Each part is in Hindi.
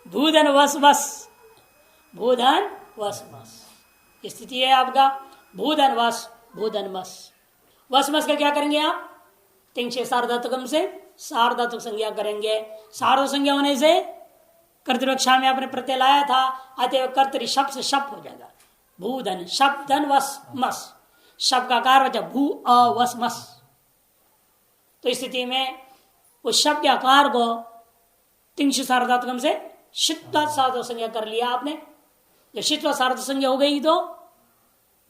भूधन वस वस, भूधन वस वस स्थिति है आपका। भूधन वस, भूधन मस, वस मस का क्या करेंगे आप? तिंक्षे सार्वधातुकम से सार्वधातुक संज्ञा करेंगे। सार्वधातुक संज्ञा होने से कर्तृक्षा में आपने प्रत्यय लाया था, अतः कर्तरी शब्द से शप हो जाएगा। भूधन शब्द धन वस मस, शब्द का आकार बचा भू अवस मस। तो इस स्थिति में उस शब्द के आकार को तिंक्ष सार्वधातुकम से शित्वा सार्वधातुक संज्ञा कर लिया आपने। जब शित्वा सार्वधातुक संज्ञा हो गई तो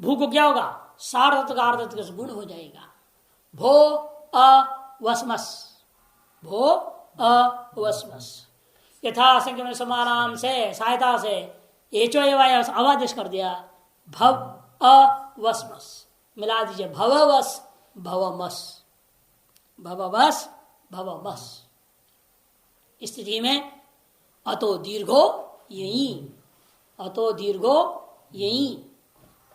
भू को क्या होगा? सार्वधातुक आर्धातुक से गुण हो जाएगा। भो अवसमस, भो अवसमस। यथा संख्या में समानाम से सहायता से एचो एवं अवादेश कर दिया। भव अवसमस मिला दीजिए, भववस भवमस, भववस भवमस। स्थिति में अतो दीर्घो यही, अतो दीर्घो यही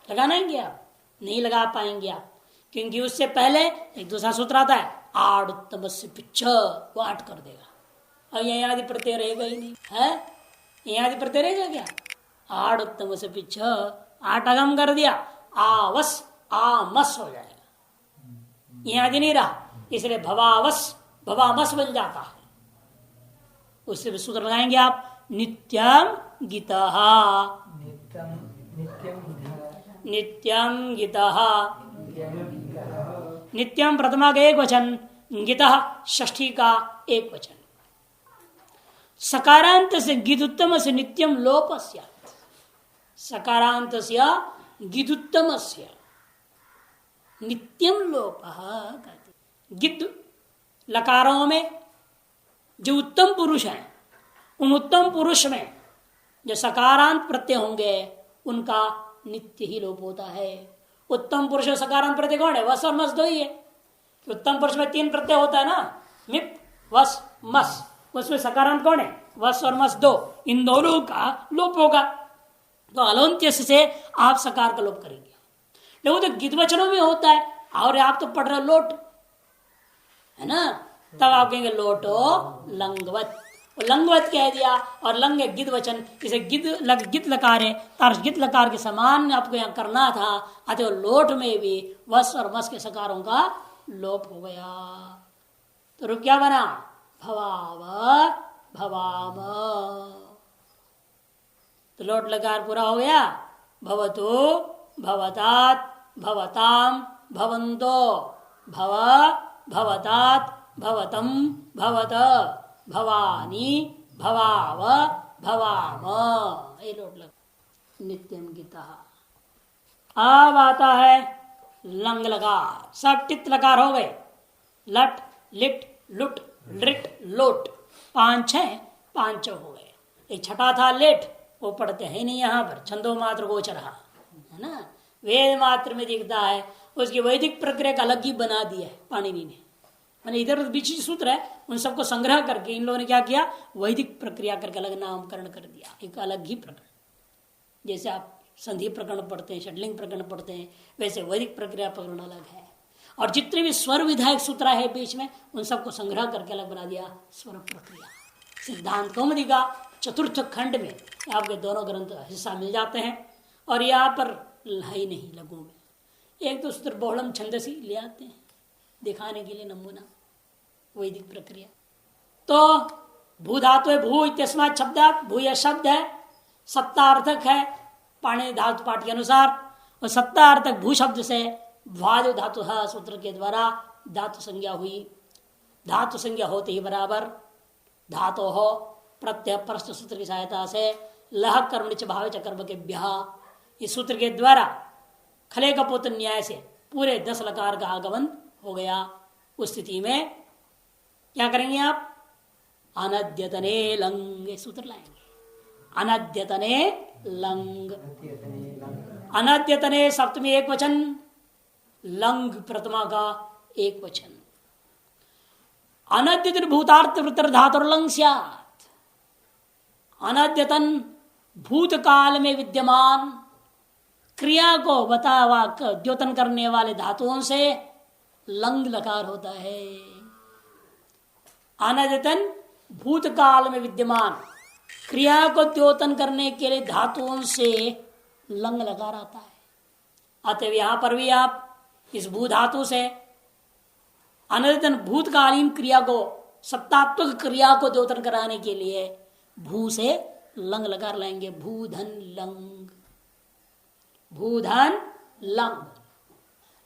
लगाना है क्या? नहीं लगा पाएंगे आप, क्योंकि उससे पहले एक दूसरा सूत्र आता है आड़ तमस्य पिछ, वो आठ कर देगा। और यहाँ आदि प्रत्यय रहेगा ही नहीं है, यहाँ आदि प्रत्यय रहेगा क्या? आड़ तमस्य पिछ, आठ अगम कर दिया, आवस आमस हो जाएगा। यहाँ आदि नहीं रहा, इसलिए भवावस भवामस बन जाता है। उससे सूत्र लगाएंगे आप नित्यम गीतः, नित्यम गीतः, नित्यम प्रथमा का एक वचन, गीतः षष्ठी का एक वचन। सकारांत से गीतुत्तम से नित्यम लोपस्य, सकारांत से गीतुत्तम से नित्यम लोप। गिद्ध लकारों में जो उत्तम पुरुष हैं, उन उत्तम पुरुष में जो सकारांत प्रत्यय होंगे उनका नित्य ही लोप होता है। उत्तम पुरुष और सकारांत प्रत्यय कौन है? वस और मस दो ही है। उत्तम पुरुष में तीन प्रत्यय होता है ना, मिप वस मस, उसमें सकारांत कौन है? वस और मस दो, इन दोनों का लोप होगा। तो अलौंत्य से आप सकार का लोप करेंगे। लेकिन तो गिद्ध वचनों में होता है, और आप तो पढ़ रहे लोट है ना, तब आप कहेंगे लोटो लंगवत, लंगवत कह दिया। और लंग गिद्ध वचन, इसे गिद्ध लकार है, तार गिद्ध लकार के समान आपको यहाँ करना था। अतः लोट में भी वस और मस के सकारों का लोप हो गया। तो रूप क्या बना? भवाव भवाम। तो लोट लकार पूरा हो गया। भवतो भवतात भवताम भवंतो, भव भवतात भवतम भवत, भवानी भवाव भवाम, ये लोट लगा। नित्यम गीता। अब आता है लंग लकार, सब टित लकार हो गए। लट लिट लुट लिट लोट, पांच है, पांच हो गए। एक छठा था लेट, वो पढ़ते हैं नहीं यहाँ पर, छंदो मात्र गोचर है ना, वेद मात्र में दिखता है। उसकी वैदिक प्रक्रिया का अलग ही बना दिया है पाणिनि ने। मैंने इधर बीच सूत्र है, उन सबको संग्रह करके इन लोगों ने क्या किया? वैदिक प्रक्रिया करके अलग नामकरण कर दिया, एक अलग ही प्रकरण। जैसे आप संधि प्रकरण पढ़ते हैं, षडलिंग प्रकरण पढ़ते हैं, वैसे वैदिक प्रक्रिया प्रकरण अलग है। और जितने भी स्वर विधायक सूत्र है बीच में, उन सबको संग्रह करके अलग बना दिया स्वर प्रक्रिया। सिद्धांत कौमुदी का चतुर्थ खंड में आपके दोनों ग्रंथ हिस्सा मिल जाते हैं। और यहाँ पर है ही नहीं लघु में, एक तो सूत्र बहुलम छंदसी ले आते हैं दिखाने के लिए नमूना, वैदिक प्रक्रिया। तो भू धातु है, भू इत्यस्मात् शब्दात्, भू यह शब्द है, सत्तार्थक है पाणिनि धातु पाठ के अनुसार। और सत्तार्थक भू शब्द से भ्वादि धातु सूत्र के द्वारा धातु संज्ञा हुई। धातु संज्ञा होते ही बराबर धातु हो प्रत्यय प्रश्न सूत्र की सहायता से लह कर्म च भाव च कर्म के ब्याह, इस सूत्र के द्वारा खले का पुत्र न्याय से पूरे 10 लकार का आगमन हो गया। उस स्थिति में क्या करेंगे आप? अनद्यतने लंग, ये सूत्र लाएंगे। अनद्यतने लंग, अनद्यतने सप्तमी एक वचन, लंग प्रथमा का एक वचन। अनद्यतन भूतार्थ वृत्तर धातुर्लंग स्यात्, अनद्यतन भूतकाल में विद्यमान क्रिया को बतावा द्योतन करने वाले धातुओं से लंग लकार होता है। अनद्यतन भूतकाल में विद्यमान क्रिया को द्योतन करने के लिए धातुओं से लंग लगा रहता है। अतः यहां पर भी आप इस भू धातु से अनधितन भूतकालीन क्रिया को, सत्तात्मक क्रिया को द्योतन कराने के लिए भू से लंग लगा लाएंगे। भूधन लंग, भूधन लंग।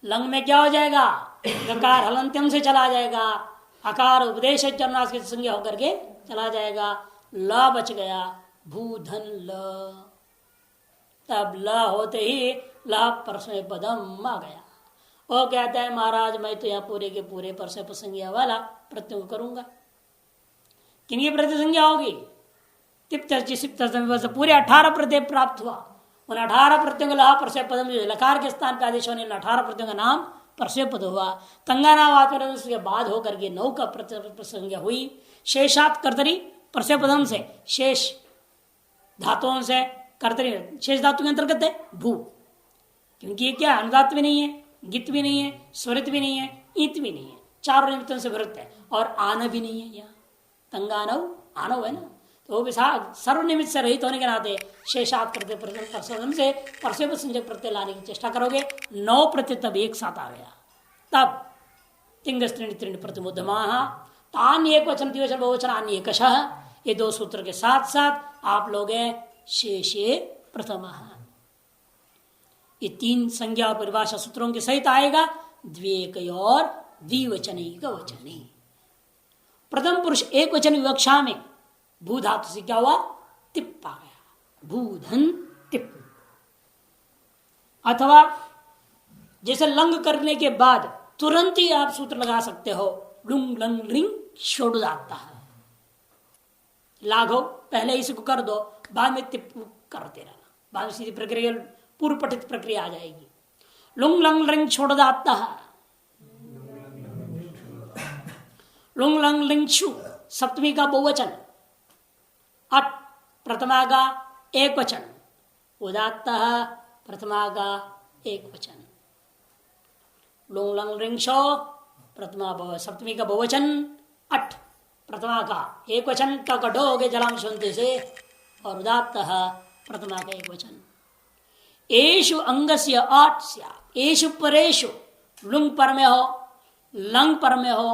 लंग में क्या हो जाएगा? गकार हलंत्यम से चला जाएगा, अकार उपदेश चरणास की संज्ञा होकर के चला जाएगा, ल बच गया, भूधन ल। तब ल होते ही ल परस्मय पदम आ गया। वो कहता है महाराज मैं तो यहाँ पूरे के पूरे परस्मय पद संज्ञा वाला प्रत्यय करूंगा। किनकी प्रत्यय संज्ञा होगी? पूरे 18 प्रत्यय प्राप्त हुआ। उन 18 प्रत्ययों का लहा परस्मय पदम, लकार के स्थान पर आदेश होने 18 प्रत्ययों का नाम परस्मय पद हुआ। तंगानावाद के बाद होकर के 9 का प्रत्यय संज्ञा हुई। शेषात कर्तरी परस्मय पदम से, शेष धातुओं से कर्तरी, शेष धातु के अंतर्गत है भू, क्योंकि ये क्या अनुदात भी नहीं है, गित भी नहीं है, स्वरित भी नहीं है, ईत भी नहीं है, चारों निमित्तों से विरुद्ध है। और आन भी नहीं है, यहाँ तंगानव आनव है ना, तो वो भी सर्वनिमित्त से रहित होने के नाते शेषात करते परस्मय से परस्मय पद संज्ञक प्रत्यय लाने की चेष्टा करोगे। 9 प्रत्यय तब एक साथ आ गया। तब तिंगस्त्रीणि त्रीणि प्रतिमुद्धमाः तान एक वचन द्विवचन बहुवचन अन्य एकशः, ये 2 सूत्र के साथ साथ आप लोग शेषे प्रथमः। ये 3 संज्ञा और परिभाषा सूत्रों के सहित आएगा। द्वेक और द्विवचनिक वचनी। प्रथम पुरुष एक वचन विवक्षा में भू धातु से क्या हुआ? तिप आ गया, भूधन तिप। अथवा जैसे लंग करने के बाद तुरंत ही आप सूत्र लगा सकते हो, लुंग लंग लिंग छोड़ जाता है। लाघो पहले इसको कर दो, बाद में तिप करते रहना, बाद में सीधी प्रक्रिया पूर्व पठित प्रक्रिया आ जाएगी। लुंग लंग लिंग छोड़ जाता है, लुंग लंग लिंग छु सप्तमी का बहुवचन, अट प्रथमा का एक वचन, उदात्त प्रथमा का एक वचन। लुंग लंग लिंग शो प्रथमा सप्तमी का बहुवचन, अट प्रथमा का एक वचन, टकटो हो गए जलाम सुनते से, और उदात्त प्रथमा का एक वचन। एषु अंगस्य आठ स्या, एषु परेषु लुंग पर में हो, लंग पर में हो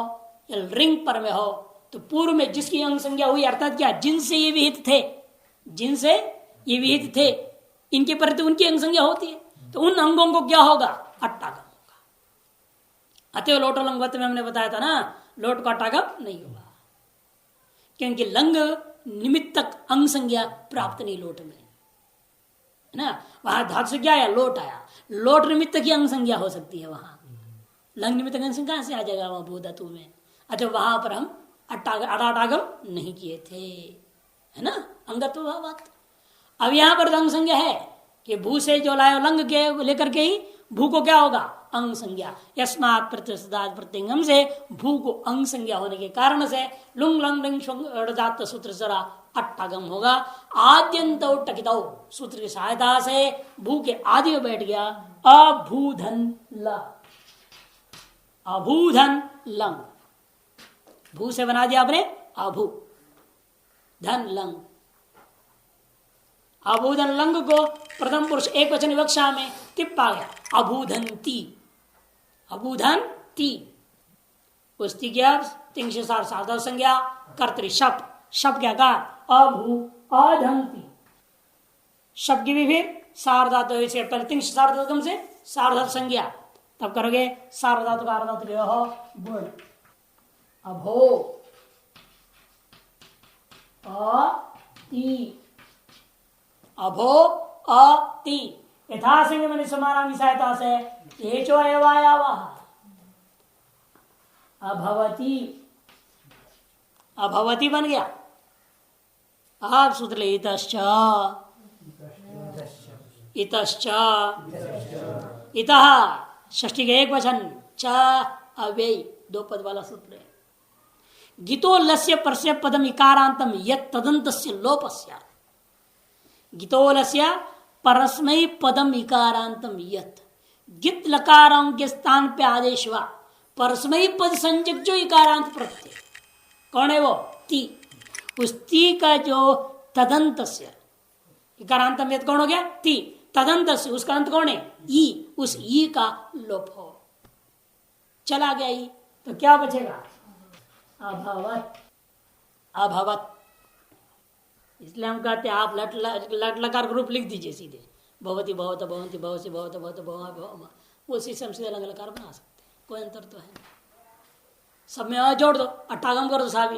या रिंग पर में हो, तो पूर्व में जिसकी अंग संज्ञा हुई अर्थात क्या, जिनसे ये विहित थे, जिनसे ये विहित थे, इनके प्रति उनकी अंग संज्ञा होती है, तो उन अंगों को क्या होगा? अट्टागम होगा। अतः लोटो लंगवत में हमने बताया था ना, लोट का अट्टागम नहीं होगा, क्योंकि लंग निमित्तक अंग संज्ञा प्राप्त नहीं लोट में, है ना। वहां धातु से क्या आया? लोट आया, लोट निमित्त की अंग संज्ञा हो सकती है, वहां लंग निमित्त अंग संज्ञा कहां से आ जाएगा? वहां भू धातु में। अच्छा, वहां पर हम अटागम नहीं किए थे, है ना, अंगत्व बात। अब यहां पर अंग संज्ञा है कि भू से जो लाए लंग के लेकर के ही भू को क्या होगा? अंग संज्ञा। यस्मात् प्रत्यय प्रत्यंगम से भू को अंग संज्ञा होने के कारण से लुंग लंग लिंग दात सूत्र जरा अट्टागम होगा। आद्यंत टकित सूत्र की सहायता से भू के आदि में बैठ गया अभूधन ल, अभूधन लंग। भू से बना दिया आपने अभू धन लंग। अभूधन लंग को प्रथम पुरुष एक वचन विवक्षा में टिप आ गया, अभूधंती, अभूधंती। उसकी क्या? तिंगसार साधा संज्ञा कर्तरी शप, शप क्या का? अभू अधंती। शब की भी फिर सार्धातु से पहले तिंग सार्धातुकम से सार्धातु संज्ञा, तब करोगे सार्वधातु का अर्धातु हो बुढ़। अभो अति, अभो अति यथा संग मन समाना की सहायता से एचो अयवाया अभवती, अभवती बन गया। आप सूत्र ले इतश्च, इतश्च, इतः षष्ठी का एक वचन, च अव्यय दो पद वाला सूत्र है। गीतो लस्य परस्य पदम इकारांतम यत् तदंतस्य लोपस्य, गीतो लस्य परस्मै पदम इकारांतम यत्, गित लकारों के स्थान पे आदेश हुआ परस्मै पद संजक जो इकारांत प्रत्यय, कौन है वो? ती। उस ती का जो तदंतस्य, इकारांत में कौन हो गया? ती। तदंतस्य, उसका अंत कौन है? ई। उस ई का लोप हो, चला गया ई, तो क्या बचेगा? अभवत। अभवत, इसलिए हम कहते हैं आप लट लकार ग्रुप लिख दीजिए सीधे, भवती भवत भवंती भवसी भवत भवत भव, उसी से हम सीधे अलग लकार बना सकते हैं, कोई अंतर तो है नहीं। सब में अ जोड़ दो, अट्ठागम कर दो साहब,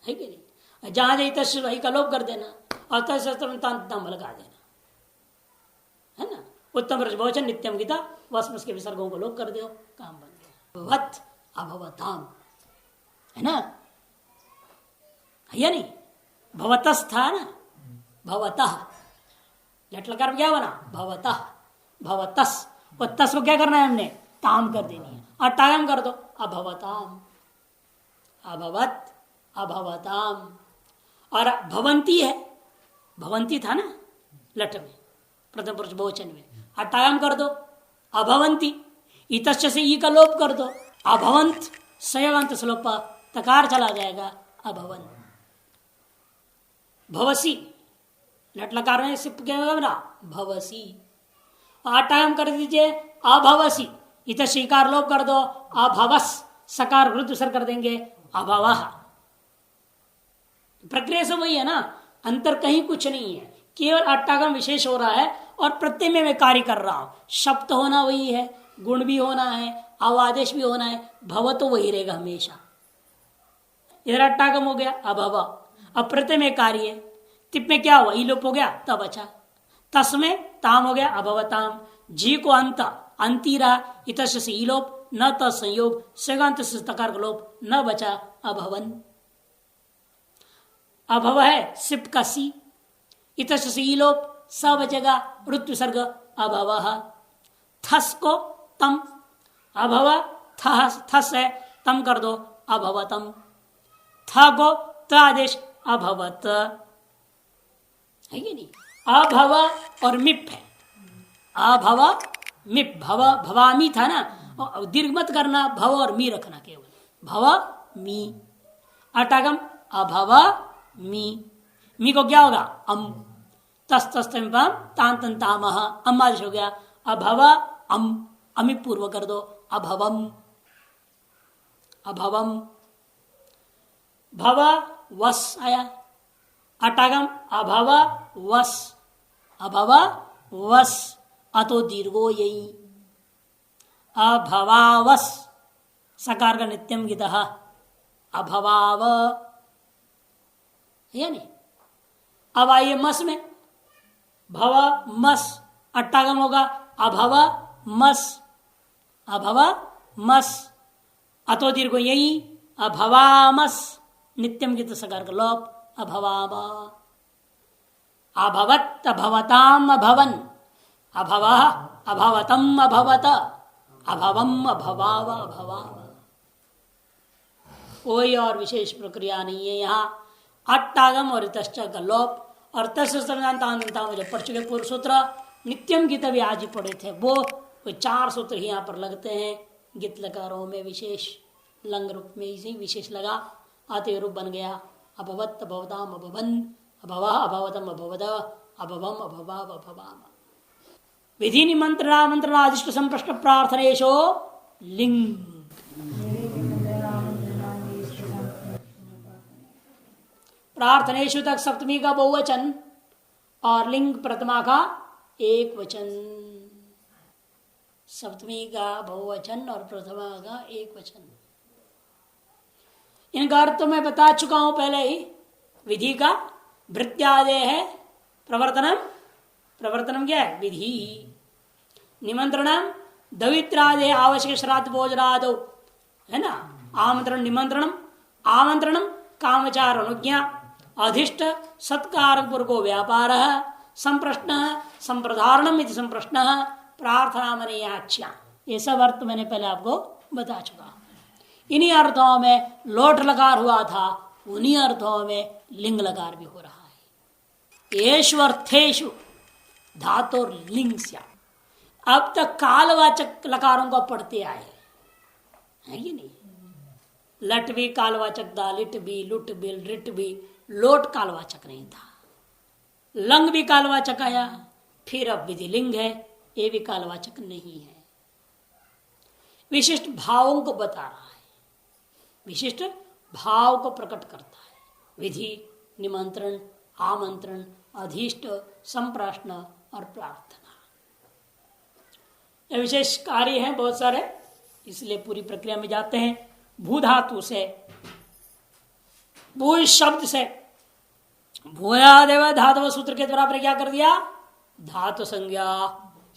है कि नहीं? जहां जाए तस् वही का लोप कर देना और तस्त्र में ताम लगा देना, है ना? उत्तम बहुवचन नित्यम गीता, वस्म के विसर्गों को लोप कर दो, काम बन गया। भवत अभवताम, है ना? या नहीं? भवतस था ना, भवतः, लट लकार क्या बना? भवतः। भवतस, वो तस को क्या करना है हमने? ताम कर देनी है, और टागम कर दो, अभवताम। अभवत अभवताम। और भवंती है, भवंती था ना लट में, प्रथम पुरुष बहुवचन में, अटागम कर दो, अभवंती। इतश्च से ई का लोप कर दो, अभवंत। संयोगांत श्लोप तकार चला जाएगा, अभवंत। भवसी, लट लकार में सिप क्या बना? भवसी। आटागम कर दीजिए, अभवसी। इत शिकार लोप कर दो, अभवस। सकार वृद्ध सर कर देंगे, अभवः। प्रक्रिया सब वही है ना, अंतर कहीं कुछ नहीं है, केवल अट्टागम विशेष हो रहा है और प्रत्यय में मैं कार्य कर रहा हूं। शब्द होना वही है, गुण भी होना है, अवादेश भी होना है, भव तो वही रहेगा हमेशा। इधर अट्टागम हो गया, अभव। अब प्रत्यय में कार्य, तिप में क्या हुआ? ई लोप हो गया, तब अच्छा। तस में ताम हो गया, अभवताम। जी को अंत, अंती रहा, इतस्य से ई लोप, न तत्संयोग, सेगांत से तकार का लोप, न बचा, अभवन। अभव है सिप का सी, इतस्य से ई लोप, स बचेगा, ऋतु सर्ग, अभव। थस को तम, अभव थस है, तम कर दो, अभवतम। थ को त आदेश, अभवत, है कि नहीं? अभव और मिप है, अभव मिप। भव भवामी था ना, दीर्घ मत करना, भव और मी रखना केवल, भव मी। अटागम अभव मी, मी को क्या होगा? अम। तस तस तान ताम, अम आदेश हो गया, अभव अम। अमी पूर्व कर दो, अभवम। अभवम। भव वस आया, अटागम अभव वस। अभव वस, अतो दीर्घो यही, अभवावस। सकार का नित्यम गीत, अभवाव, है नहीं? अब आइए मस में, भव मस, अट्टागम होगा, अभव मस। अभव मस, अतो दीर्घ यही, अभवामस। नित्यम गीत सकार का लोप, अभवाम। अभवत अभवताम अभवन, अभव अभवतम अभवत, अभवम अभवाव अभवाव। कोई और विशेष प्रक्रिया नहीं है यहाँ। अट्टागम और तश्च का लोप, और जो पढ़ चुके पूर्व सूत्र नित्यम गीत भी आज ही पढ़े थे, वो 4 सूत्र ही यहाँ पर लगते हैं। गीत लकारों में विशेष लंग रूप में इसी विशेष लगा, आते रूप बन गया, अभवत अभवताम अभवन, अभवा अभवतम अभवद, अभवम अभवाव अभवाम। विधि निमंत्रणादिष्ट संप्रश्न प्रार्थनेशो लिंग। प्रार्थनेशु तक सप्तमी का बहुवचन और लिंग प्रथमा का एक वचन। सप्तमी का बहुवचन और प्रथमा का एक वचन। इनका अर्थ तो मैं बता चुका हूं पहले ही। विधि का भृत्यादे है प्रवर्तनम, प्रवर्तनम क्या है? विधि। निमंत्रणम दवित्रादे आवश्यक श्राद्ध भोजनादो, है ना? आमंत्रण निमंत्रणम, आमंत्रणम कामचार अनुज्ञा, अधिष्ट सत्कार पूर्वको व्यापार, संप्रश्न संप्रधारणम इति संप्रश्न, प्रार्थना मने याच्या। ये सब अर्थ मैंने पहले आपको बता चुका। इन्हीं अर्थों में लोट लकार हुआ था, उन्हीं अर्थों में लिंग लकार भी हो रहा है। येषु अर्थेषु धातु लिंग से। अब तक कालवाचक लकारों को पढ़ते आए है कि नहीं? लट भी कालवाचक था, लिट भी, लुट भी, रिट भी, लोट कालवाचक नहीं था। लंग भी कालवाचक आया, फिर अब विधिलिंग है, ये भी कालवाचक नहीं है। विशिष्ट भावों को बता रहा है, विशिष्ट भाव को प्रकट करता है। विधि, निमंत्रण, आमंत्रण, अधिष्ट, संप्रश्न और प्रार्थना, ये विशेष कार्य हैं बहुत सारे, इसलिए पूरी प्रक्रिया में जाते हैं। भू धातु से, भू शब्द से, भूयादेव धातु सूत्र के द्वारा आपने क्या कर दिया, धातु संज्ञा।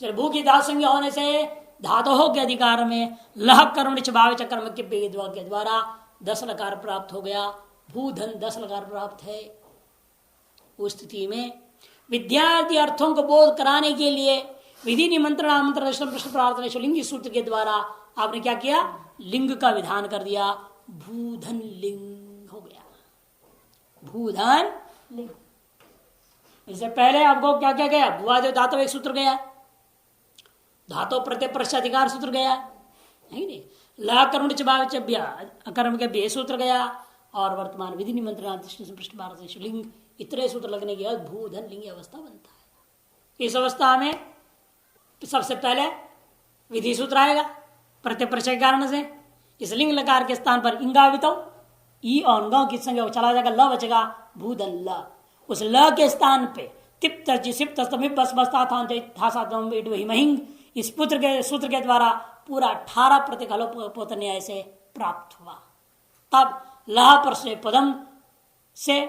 चल भू की धातु संज्ञा होने से धातु के अधिकार में लह कर्म भाव कर्म के द्वारा 10 लकार प्राप्त हो गया। भूधन 10 लकार प्राप्त है। उस स्थिति में विद्यार्थी अर्थों को बोध कराने के लिए विधि, निमंत्रण, आमंत्रण, प्रश्न, प्रार्थना, लिंग सूत्र के द्वारा आपने क्या किया, लिंग का विधान कर दिया। भूधन लिंग हो गया, भूधन लिंग। इससे पहले आपको क्या क्या गया, भुआदेव धातु एक सूत्र गया, धातु प्रत्यय प्रश्नाधिकार सूत्र गया, नहीं ला कर्म कर्म के बे सूत्र गया, और वर्तमान विधि, निमंत्रण, पृष्ठ भारत लिंग, इतने सूत्र लगने के बाद भूधन लिंग अवस्था बनता है। इस अवस्था में सबसे पहले विधि सूत्र आएगा प्रत्यय प्रश्न के कारण से। इस लिंग लकार के स्थान पर इंगावितो ई और गांव की संज्ञा चला जाएगा, ल बचेगा भूधन ल। उस ल के स्थान पे तिप तर्जी सिप तस्तमिप बस बसता था महिंग, इस पुत्र के सूत्र के द्वारा पूरा 18 प्रतिकलोपोत न्याय से प्राप्त हुआ। तब लह परस्मय पदम से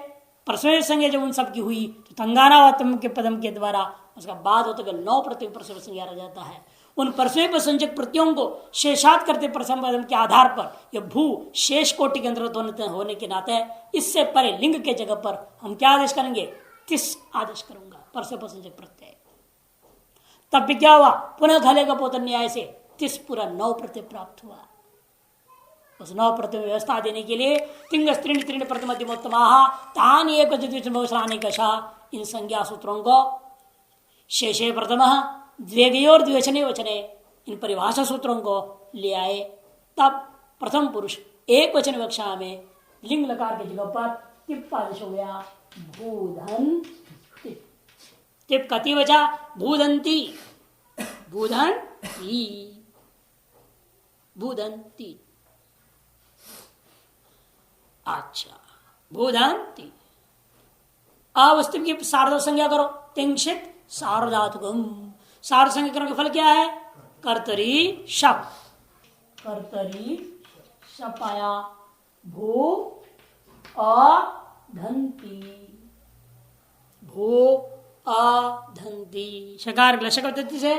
परस्मय संज्ञा जब उन सब की हुई तो तंगानावतम के पदम के द्वारा उसका बाद होते हुए 9 प्रत्यय परस्मय संज्ञा रह जाता है। उन परस्मय संजक प्रत्ययों को शेषात करते परस्मय पदम के आधार पर यह भू शेष कोटि के अंतर्गत होने के नाते इससे परे लिंग के जगह पर हम क्या आदेश करेंगे, तिस आदेश करूंगा परस्मय संजक प्रत्यय। तब भी क्या हुआ, पुनः घले का पोतन न्याय से तिस पूरा 9 प्रत्यय प्राप्त हुआ। उस 9 प्रत्यय व्यवस्था देने के लिए तिंग स्त्रीण त्रीण प्रथमोत्तमा तान एक इन संज्ञा सूत्रों को शेषे प्रथम द्वेगय और द्वेषणे वचने इन परिभाषा सूत्रों को ले आए। तब प्रथम पुरुष एक वचन विवक्षा में लिंग लकार के जगह पर तिप आदेश हो गया, भूधन तिप। तिप कति बचा, भूधंती, भूधंती, भूधंती। अच्छा, भूधंती। अब उस की सार्ध संज्ञा करो, तिंशित सार्वधातुकम। सार्ध संज्ञा करने का फल क्या है, कर्तरी शप, कर्तरी शप आया। भू अधंती, भू अधंती। शकार शक्ति से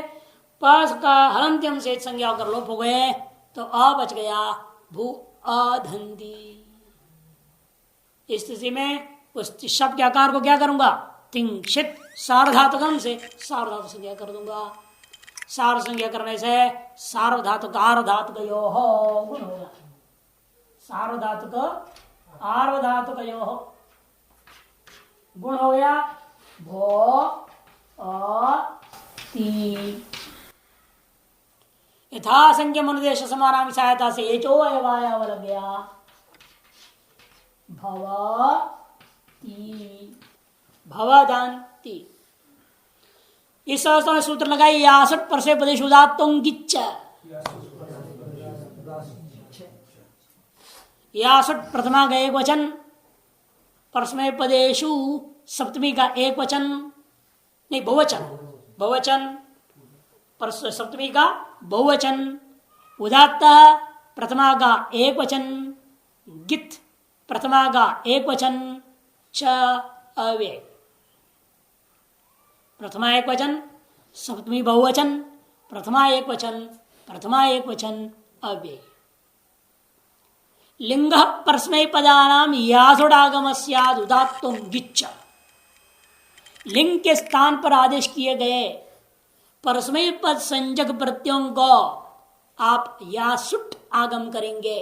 पस का हलंत्यम से संज्ञा होकर लोप हो गए तो अ बच गया, भू अधंती। इस स्थिति में उस शब्द के आकार को क्या करूंगा, तिंक्षित सार्वधातुकम से सार्वधातु संज्ञा कर दूंगा। सार्व संज्ञा करने से सार्वधातुक आर्वधातुकयो गुण होगा। सार्वधातुक आर्वधातुकयो गुण हो गया, भो ती। यथा संख्या अनुदेश समानाम सहायता से एचो अयवायावल गया, भवती, भवदांती। इस अवस्था में सूत्र लगाई, यासठ परसे प्रदेश उदात्तोंगिच्च। यासठ प्रथमा का एक वचन, परस्मय पदेशु सप्तमी का एक वचन, नहीं बहुवचन, बहुवचन सप्तमी का बहुवचन, उदात्त प्रथमा का एक वचन, गित प्रथमा का एक वचन, च अव्यय। प्रथमा एक वचन, सप्तमी बहुवचन, प्रथमा एक वचन, प्रथमा एक वचन, अव्यय। लिंग परस्मय पदानाम यासुडागम स्याद उदात्तुम गिच्च। लिंग के स्थान पर आदेश किए गए परस्मय पद संजक प्रत्ययों को आप यासुट आगम करेंगे।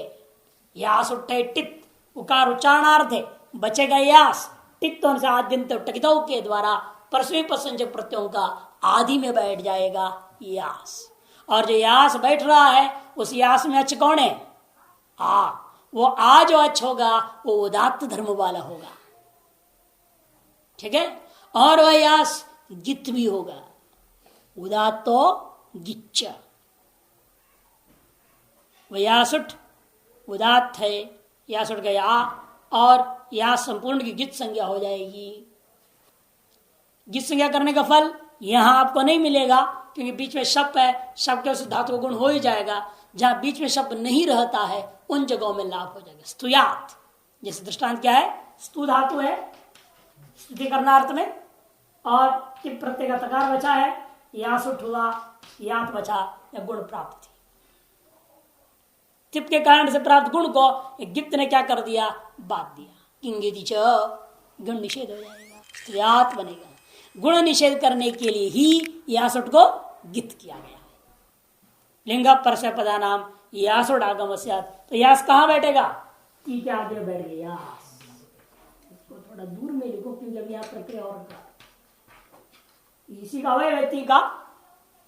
यासुट है टित, उकार उच्चारणार्थ है, बचेगा यास, टित से आद्यंत टकितों के द्वारा परस्मय पद संजक प्रत्ययों का आदि में बैठ जाएगा यास। और जो यास बैठ रहा है उस यास में अच कौन है, आ। वो आ जो अच होगा वो उदात्त धर्म वाला होगा, ठीक है। और वह यास गित भी होगा। उदात्तो गिच्च, वह यासुट उदात्त है, यासुट का या, और या संपूर्ण की गित संज्ञा हो जाएगी। गित संज्ञा करने का फल यहां आपको नहीं मिलेगा, क्योंकि बीच में शप है, शप के उस धातु गुण हो ही जाएगा। जहां बीच में शब्द नहीं रहता है उन जगहों में लाभ हो जाएगा। स्तुयात, जैसे दृष्टांत क्या है, स्तु धातु है स्तुति करना अर्थ में, और टिप प्रत्यय का तकार बचा है, यासुट हुआ, यात बचा, या गुण प्राप्त थी। टिप के कारण से प्राप्त गुण को गित्त ने क्या कर दिया, बात दिया। किंगिति च, गुण निषेध हो जाएगा, स्तुयात बनेगा। गुण निषेध करने के लिए ही यासुट को गित किया गया। लिंग परस्य पदा नाम यासुट आगम, तो यास कहां बैठेगा, ती के आगे बैठ गया। इसको थोड़ा दूर में लिखो, क्योंकि जब यहां प्रक्रिया और इसी का अवय व्यक्ति का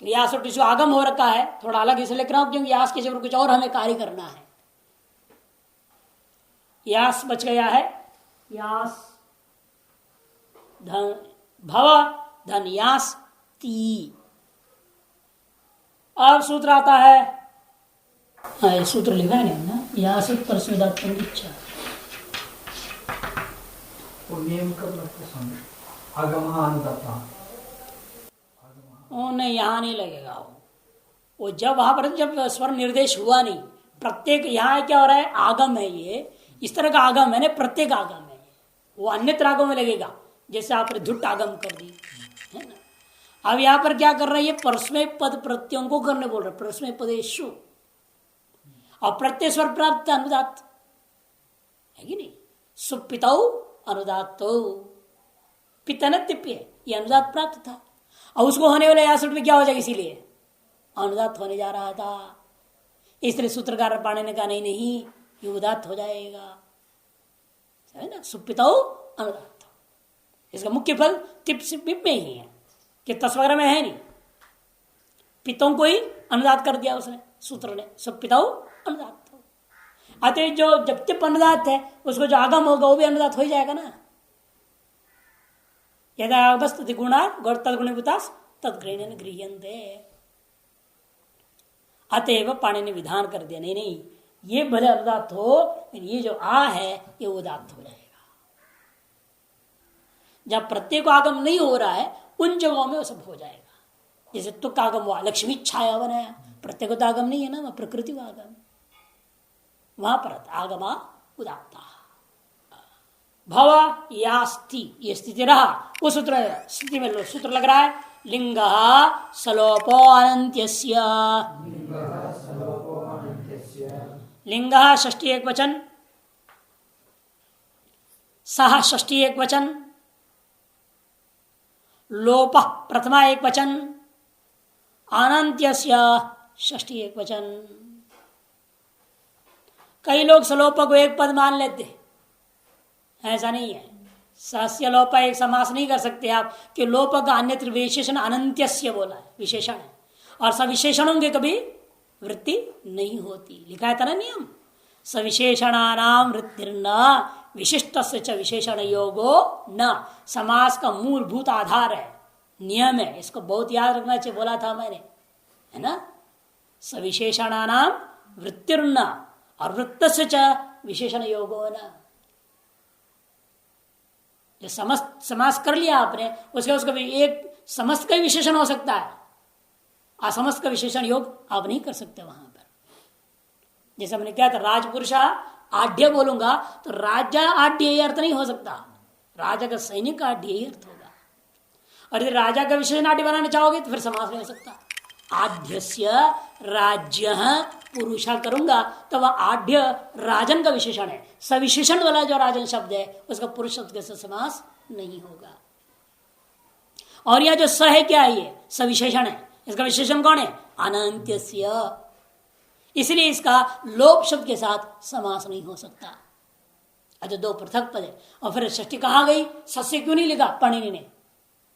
यासुट जो आगम हो रखा है, थोड़ा अलग इसलिए लिख रहा हूं क्योंकि यास के जरूर कुछ और हमें कार्य करना है। यास बच गया है, यास धन भव धन यास ती। अब सूत्र आता है, हाँ सूत्र लिखा है नहीं ना, यासुट परस्मिदात इच्छा नियम कर वो नहीं, यहां नहीं लगेगा। वो जब वहां पर जब स्वर निर्देश हुआ नहीं, प्रत्येक यहाँ क्या हो रहा है, आगम है ये, इस तरह का आगम है ना, प्रत्येक आगम है, वो अन्यत्र आगम में लगेगा। जैसे आप धुट आगम कर दी है ना। अब यहां पर क्या कर रही है, परस्मय पद प्रत्ययों को करने बोल रहे, परस्मय पदेशु, और प्रत्यय स्वर प्राप्त अनुदात है कि नहीं। सुपितौ अनुदात, पितन तिप्य, ये अनुदात प्राप्त था, और उसको होने वाले यासुट में क्या हो जाएगा, इसीलिए अनुदात होने जा रहा था। इसलिए सूत्रकार पाने ने कहा नहीं नहीं, ये उदात हो जाएगा, है ना। सुपितौ अनुदात, इसका मुख्य फल तिप सिप में ही है कि तस वगैरह में है नहीं। पितों को ही अनुदात कर दिया उसने, सूत्र ने, सुपितौ अनुदात। अतः जो जब तिप अनुदात है, उसको जो आगम होगा वो भी अनुदात हो जाएगा ना। यदा अवस्थिति गुणा तदगुणीभूतास तदग्रहण गृह्यन्ते। अतएव पाणिनि ने विधान कर दिया, नहीं नहीं, ये भले अनुदात हो, ये जो आ है ये उदात हो जाएगा। जब प्रत्येक आगम नहीं हो रहा है उन जगहों में वो सब हो जाएगा। जैसे तुक आगम हुआ, लक्ष्मी छाया बनाया, प्रत्येक आगम नहीं है ना, वह प्रकृति आगम, वहां पर आगमा उदात्ता। भव यास्ति, ये स्थिति रहा, वो सूत्र स्थिति में सूत्र लग रहा है, लिंग सलोपो अनंत्यस्य। लिंग षष्ठी एक वचन, सह षष्ठी एक वचन, लोप प्रथमा एक वचन, अनंत्यस्य षष्ठी एक वचन। कई लोग सलोप को एक पद मान लेते, ऐसा नहीं है। सस्य लोप एक समास नहीं कर सकते आप कि लोप का अन्यत्र विशेषण अनंत्यस्य बोला है, विशेषण है, और सविशेषणों के कभी वृत्ति नहीं होती। लिखा है था ना नियम, सविशेषणानाम वृत्तिर्न विशिष्टस्य च विशेषण योगो न। समास का मूलभूत आधार है, नियम है, इसको बहुत याद रखना चाहिए, बोला था मैंने, है ना। सविशेषणानाम वृत्तिर्न, और वृत्तस्य च विशेषण योगो न। जो समस्त समास कर लिया आपने, उसका भी एक समस्त का विशेषण हो सकता है, असमस्त का विशेषण योग आप नहीं कर सकते वहां पर। जैसे हमने क्या था, राजपुरुष आढ़्य बोलूंगा तो राजा आढ़्य ये अर्थ नहीं हो सकता, राजा का सैनिक आढ़्य ही अर्थ होगा। और यदि राजा का विशेषण आढ़्य बनाना चाहोगे तो फिर समास नहीं हो सकता। आढ़्यस्य राज्य पुरुषा करूंगा तो वह आढ़्य राजन का विशेषण है, सविशेषण वाला जो राजन शब्द है उसका पुरुष शब्द के साथ समास नहीं होगा। और यह जो स है क्या है, ये सविशेषण है, इसका विशेषण कौन है, अनंत्यस्य। इसलिए इसका लोप शब्द के साथ समास नहीं हो सकता। अच्छा, दो पृथक पद है। और फिर षष्ठी कहाँ गई, सस्य क्यों नहीं लिखा पाणिनि ने,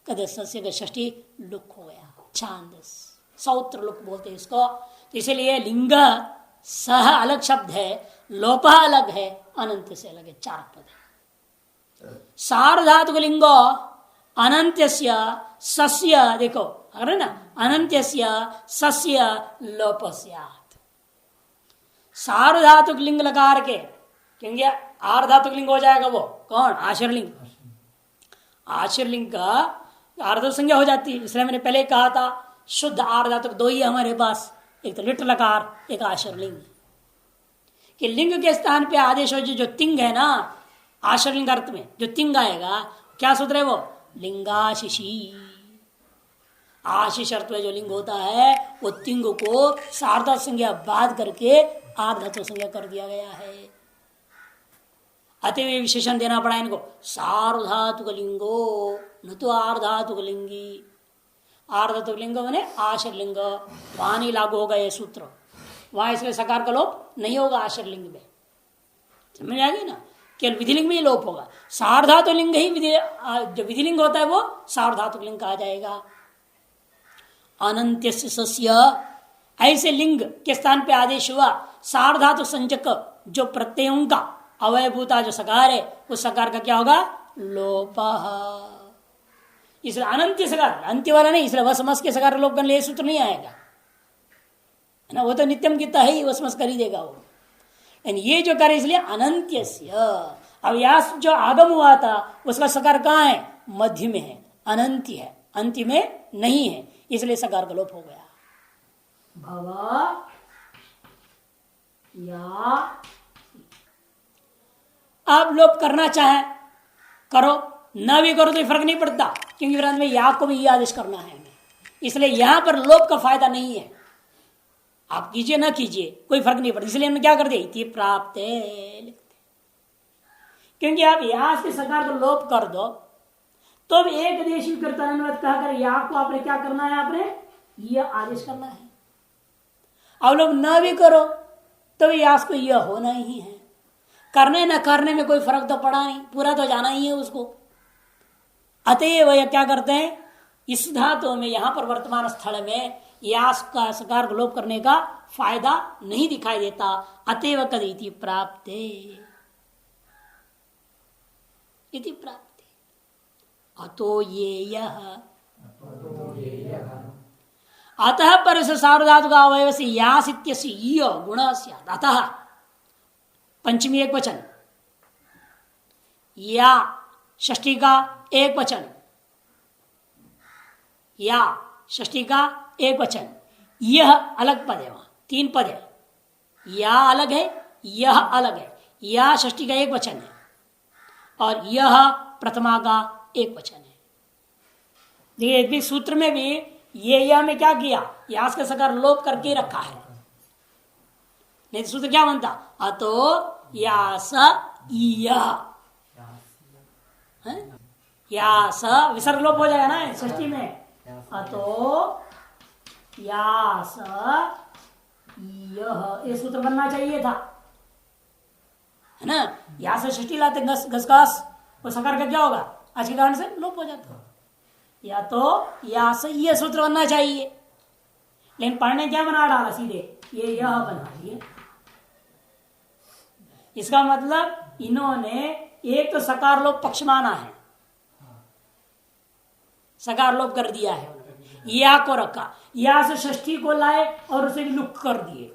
कहते सस्य का षष्ठी लुक हो गया, छांदस सौत्र लुक बोलते हैं इसको। तो इसलिए लिंग सह अलग शब्द है, लोप अलग है, अनंत से अलग है, चार पद है। सार्वधातुक लिंगो अनंत्यस्य सस्य, देखो अगर ना अनंत्यस्य सस्य लोपस्यात्, सार्वधातुक लिंग लकार के, क्योंकि आर्धातुक लिंग हो जाएगा वो कौन, आश्रलिंग। आश्रलिंग का आर्धातुक संज्ञा हो जाती है, इसलिए मैंने पहले कहा था शुद्ध आर्धातुक दो ही है हमारे पास, एक तो लिट लकार, एक आश्रलिंग। कि लिंग के स्थान पे आदेश हो जो तिंग है ना, आश्रलिंग अर्थ में जो तिंग आएगा, क्या सूत्र है वो, लिंगाशिषी। आशीष अर्थ में जो लिंग होता है वो तिंग को सार्वधातुक संज्ञा बाध करके आर्धातुक संज्ञा कर दिया गया है। अतः विशेषण देना पड़ा इनको, सार्वधातुक लिंगो न तो आर्धातुक लिंगी। आर्धातुक लिंग मैंने आश्र लिंग, वहां नहीं लागू होगा ये सूत्र, वहां इसलिए सकार का लोप नहीं होगा आश्र लिंग में, समझ आ गई ना। केवल विधिलिंग में ही लोप होगा, सार्वधातुक लिंग ही जो विधिलिंग होता है वो सार्वधातुक लिंग कहा जाएगा। अनंत्यस्य सस्य, ऐसे लिंग के स्थान पे आदेश हुआ सार्वधातुक संजक जो प्रत्ययों का अवयभूता जो सकार है, उस सकार का क्या होगा, लोपः। इसलिए अनंत्य सकार, अंत्य वाला नहीं, इसलिए वसमस के सकार लोप करने सूत्र नहीं आएगा, है ना। वो तो नित्यम कितना है ही, वसमस कर ही देगा वो। ये जो करे इसलिए अनंत्यस्य, अब यहाँ जो आगम हुआ था उसका सकार कहाँ है, मध्य में है, अनंत्य है, अंत्य में नहीं है, इसलिए सकार का लोप हो गया। भव या, आप लोप करना चाहे करो, न भी करो तो फर्क नहीं पड़ता, क्योंकि विराम में या को भी ये आदेश करना है हमें, इसलिए यहां पर लोप का फायदा नहीं है। आप कीजिए ना कीजिए कोई फर्क नहीं पड़ता, इसलिए हमने क्या कर दिया, इति प्राप्त लिखते, क्योंकि आप यहां से सकार को लोप कर दो तो अब एक देशी कर्तान्वत कहकर या को आपने क्या करना है, आपने यह आदेश करना है। अब लोग न भी करो तो यास को यह होना ही है, करने न करने में कोई फर्क तो पड़ा नहीं, पूरा तो जाना ही है उसको। अतएव वह क्या करते हैं, इस धातु में यहां पर वर्तमान स्थल में यास का सकार को लोप करने का फायदा नहीं दिखाई देता। अतएव कदिति प्राप्ते, इति प्राप्ते, अतो ये यह, अतः पर से सार्वधातुक अवयव से यास इत्यस्य य गुण स्यात्। अतः पंचमी एक वचन, या षष्ठी का एक वचन, या षष्ठी का एक वचन, यह अलग पद है, वहां तीन पद है, या अलग है, यह अलग है, या षष्ठी का एक वचन है और यह प्रथमा का एक वचन है। देखिए सूत्र में भी ये यह में क्या किया, यास का सकार लोप करके रखा है, नहीं तो सूत्र क्या बनता, अतो यास यास, विसर्ग लोप हो जाएगा ना षष्ठी में, अतो यास ये सूत्र बनना चाहिए था, है ना। यास षष्ठी लाते घस घस, वो सकार का क्या होगा, आज के कारण से लोप हो जाता, या तो यास ये सूत्र बनना चाहिए, लेकिन पढ़ने क्या बना डाला, सीधे ये यह बना दिए। इसका मतलब इन्होंने एक तो सकार लोप पक्ष माना है, सकार लोप कर दिया है उन्होंने, या को रखा, या से षष्ठी को लाए और उसे भी लुक कर दिए,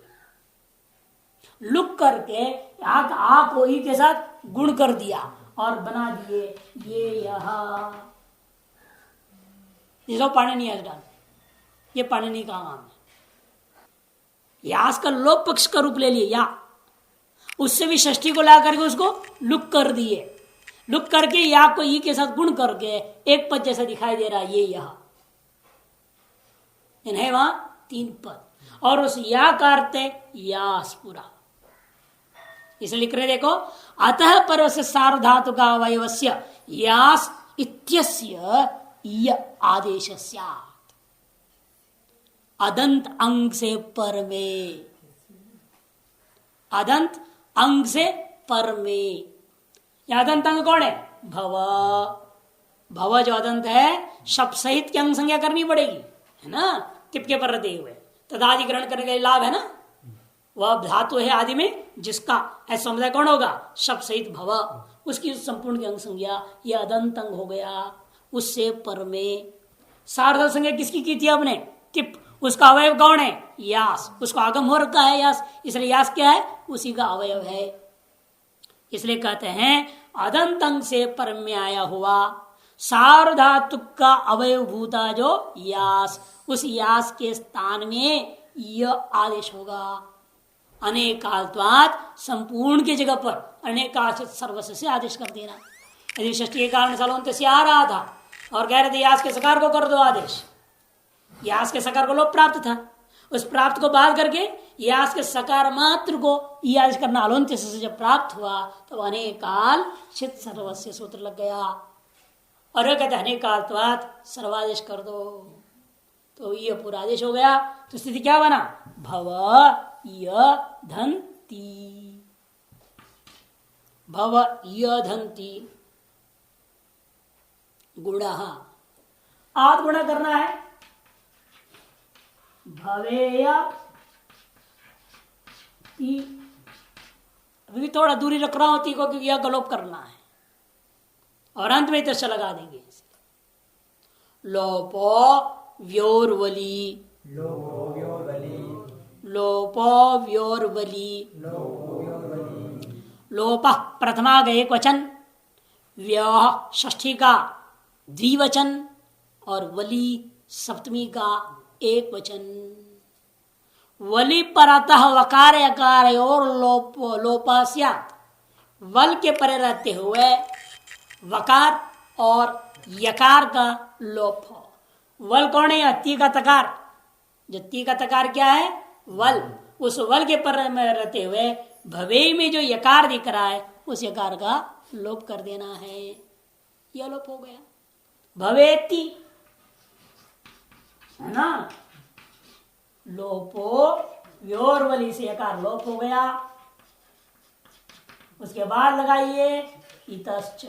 लुक करके आ को ही के साथ गुण कर दिया और बना दिए ये यह, जिसको पाने नहीं आज डाल, ये पाने नहीं का काम है। यास का लोप पक्ष का रूप ले लिए, या उससे भी षष्ठी को ला करके उसको लुक कर दिए, लुक करके या को ई के साथ गुण करके एक पद जैसा दिखाई दे रहा है ये यह है, वहां तीन पद, और उस या का अर्थ है यास पूरा, इसे लिख रहे देखो, अतः पर से सार्वधातु का अवयवस्य यास इत्यस्य य आदेश स्यात्, अदंत अंग से पर में, अदंत अंग से पर में, यह अदंत अंग कौन है, भव, भव जो अदंत है शब्द सहित की अंग संज्ञा करनी पड़ेगी, है ना, टिप के पर दिए हुए तदादि ग्रहण करने का लाभ है ना, वह धातु है आदि में जिसका ऐसा समुदाय कौन होगा, शब्द सहित भव, उसकी संपूर्ण की अंग संज्ञा, यह अदंत अंग हो गया। उससे पर में। सार्वधातु संज्ञा किसकी की थी आपने? टिप। उसका अवयव कौन है? यास। उसको आगम हो रखा है यास, इसलिए यास क्या है? उसी का अवयव है। इसलिए कहते हैं अदंत अंग से पर में आया हुआ सार्वधातु का अवयव भूता जो यास, उस यास के स्थान में यह आदेश होगा। अनेकाल्त्वात् संपूर्ण की जगह पर अनेकाश्रित सर्वस्व से आदेश कर देना। यदि षष्ठी के कारण सलोन्त से आ रहा था और कह रहे थे यास के सकार को कर दो आदेश, यास के सकार को लोप प्राप्त था, उस प्राप्त को बात करके यास के सकार मात्र को ये आदेश करना अलोन्त्य से जब प्राप्त हुआ तो अनेकाल चित सर्वस्व सूत्र लग गया। और कहते अनेकाल्त्वात् सर्वादेश कर दो, तो ये पूरा आदेश हो गया। तो स्थिति क्या बना? भव यधन्ति, भव यधन्ति गुण। आद गुणा करना है। भवेय, अभी थोड़ा दूरी रख रहा हूं ती को, क्योंकि यह गलोप करना है और अंत में तस्य लगा देंगे। लोपो व्योर्वली, लोपो व्योर्वली, लोप प्रथमा का एक वचन, व्योह षष्ठी का द्विवचन और वली सप्तमी का एक वचन। वली परतः वकार यकार और लोपा स्यात्, वल के परे रहते हुए वकार और यकार का लोप हो। वल कौन है? ती का तकार। जो ती का तकार क्या है? वल। उस वल के पर में रहते हुए भवे में जो यकार दिख रहा है उस यकार का लोप कर देना है। यह लोप हो गया। भवेति है ना, लोपो व्योर्वली से यकार लोप हो गया। उसके बाद लगाइए इतश्च,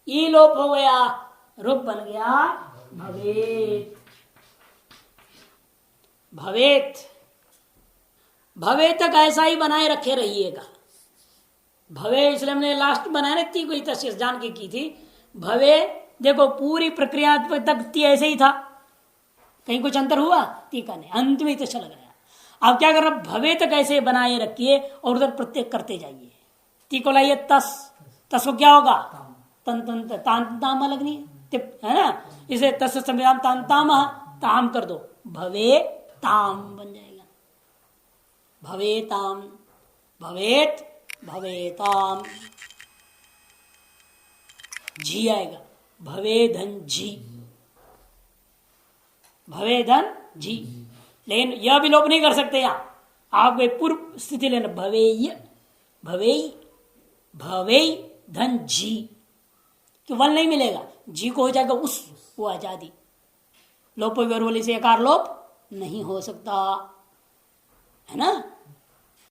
ई लोप हो गया, रूप बन गया भवेत। भवेत, भवे तक ऐसा ही बनाए रखे रहिएगा। भवे इसलिए हमने लास्ट बनाए रखती कोई तस्वीर जान के की थी। भवे देखो पूरी प्रक्रिया तक ती ऐसे ही था, कहीं कुछ अंतर हुआ? ती का नहीं, अंत में तो चल गया। अब क्या कर रहा? भवे तक ऐसे बनाए रखिए और उधर प्रत्येक करते जाइए। ती को लाइए तस, तस को क्या होगा? तन तन तान ताम लगनी है ना, इसे तस संविधान तान ताम ताम कर दो, भवे ताम बन जाएगा। भवे ताम, भवेत भवेताम, जी आएगा, भवे धन जी, भवे धन जी। लेकिन यह भी लोप नहीं कर सकते यहां, आप पूर्व स्थिति लेना, भवेय भवेय भवेय धन जी, कि वल नहीं मिलेगा, जी को हो जाएगा उस, वो आजादी। लोप व्योर्वली से एकार लोप नहीं हो सकता है ना।